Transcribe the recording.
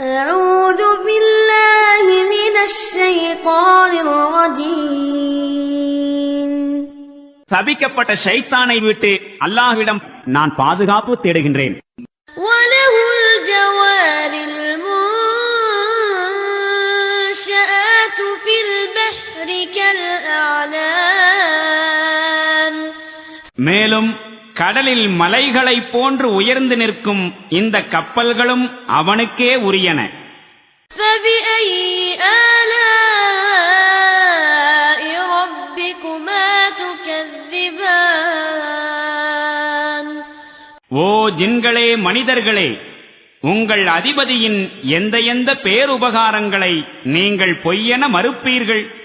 أعوذ بالله من الشيطان الرجيم. சபிக்கப்பட்ட ஷைத்தானை விட்டு அல்லாஹ்விடம் நான் பாதுகாப்பு தேடுகின்றேன். وله الجوار المنشآت في البحر كالأعلام. மேலும் கடலில் மலைகளை போன்று உயர்ந்து நிற்கும் இந்த கப்பல்களும் அவனுக்கே உரியன. فبأي آلاء ربكما تكذبان. ஓ ஜின்களே மனிதர்களே, உங்கள் அதிபதியின் எந்த எந்த பேருபகாரங்களை நீங்கள் பொய்யென மறுப்பீர்கள்?